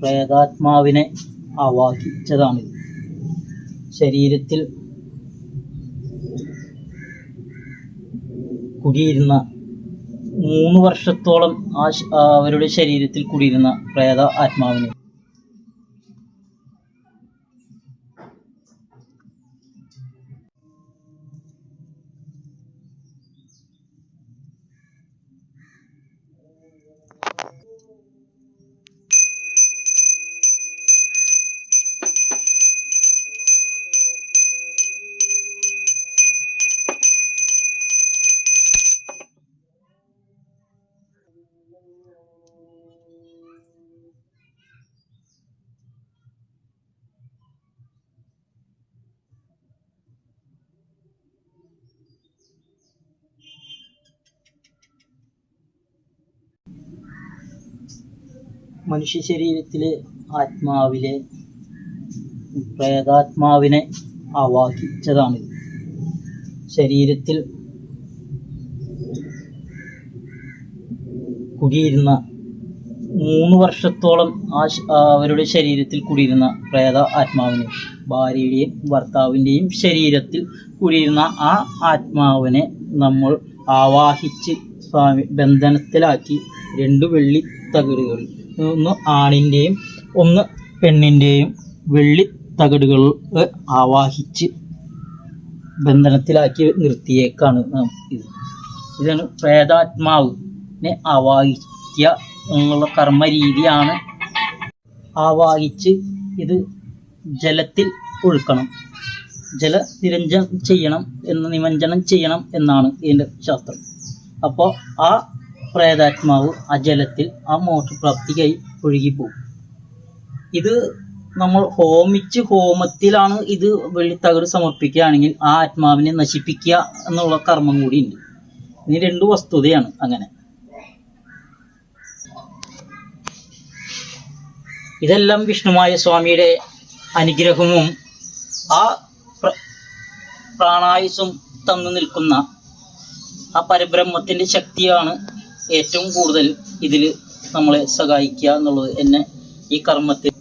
പ്രേതാത്മാവിനെ ആവാഹിച്ചതാണ്. ശരീരത്തിൽ കുടിയിരുന്ന 3 വർഷത്തോളം അവരുടെ ശരീരത്തിൽ കുടിയിരുന്ന പ്രേത ആത്മാവിനെ മനുഷ്യ ശരീരത്തിലെ ആത്മാവിലെ പ്രേതാത്മാവിനെ ആവാഹിച്ചതാണ്. ശരീരത്തിൽ കുടിയിരുന്ന 3 വർഷത്തോളം അവരുടെ ശരീരത്തിൽ കുടിയിരുന്ന പ്രേത ആത്മാവിനെ, ഭാര്യയുടെയും ഭർത്താവിൻ്റെയും ശരീരത്തിൽ കുടിയിരുന്ന ആ ആത്മാവിനെ നമ്മൾ ആവാഹിച്ച് ബന്ധനത്തിലാക്കി 2 വെള്ളി തകിടുകൾ, ഒന്ന് ആണിൻ്റെയും ഒന്ന് പെണ്ണിൻ്റെയും വെള്ളി തകിടുകൾ ആവാഹിച്ച് ബന്ധനത്തിലാക്കി നിർത്തിയേക്കാണ് നാം. ഇതാണ് പ്രേതാത്മാവിനെ ആവാഹിക്കുക എന്നുള്ള കർമ്മ രീതിയാണ്. ആവാഹിച്ച് ഇത് ജലത്തിൽ ഒഴുക്കണം, നിമഞ്ജനം ചെയ്യണം എന്നാണ് ഇതിൻ്റെ ശാസ്ത്രം. അപ്പോൾ ആ പ്രേതാത്മാവ് ആ ജലത്തിൽ ആ മോക്ഷപ്രാപ്തി കൈ ഒഴുകിപ്പോകും. ഇത് നമ്മൾ ഹോമത്തിലാണ് ഇത് വെള്ളിത്തകിട് സമർപ്പിക്കുകയാണെങ്കിൽ ആ ആത്മാവിനെ നശിപ്പിക്കുക എന്നുള്ള കർമ്മം കൂടി ഉണ്ട്. ഇനി 2 വസ്തുതയാണ്. അങ്ങനെ ഇതെല്ലാം വിഷ്ണുമായ സ്വാമിയുടെ അനുഗ്രഹവും ആ പ്രാണായുസും തന്നു നിൽക്കുന്ന ആ പരബ്രഹ്മത്തിൻ്റെ ശക്തിയാണ് ഏറ്റവും കൂടുതൽ ഇതിൽ നമ്മളെ സഹായിക്കുക എന്നുള്ളത് എന്നെ ഈ കർമ്മത്തിൽ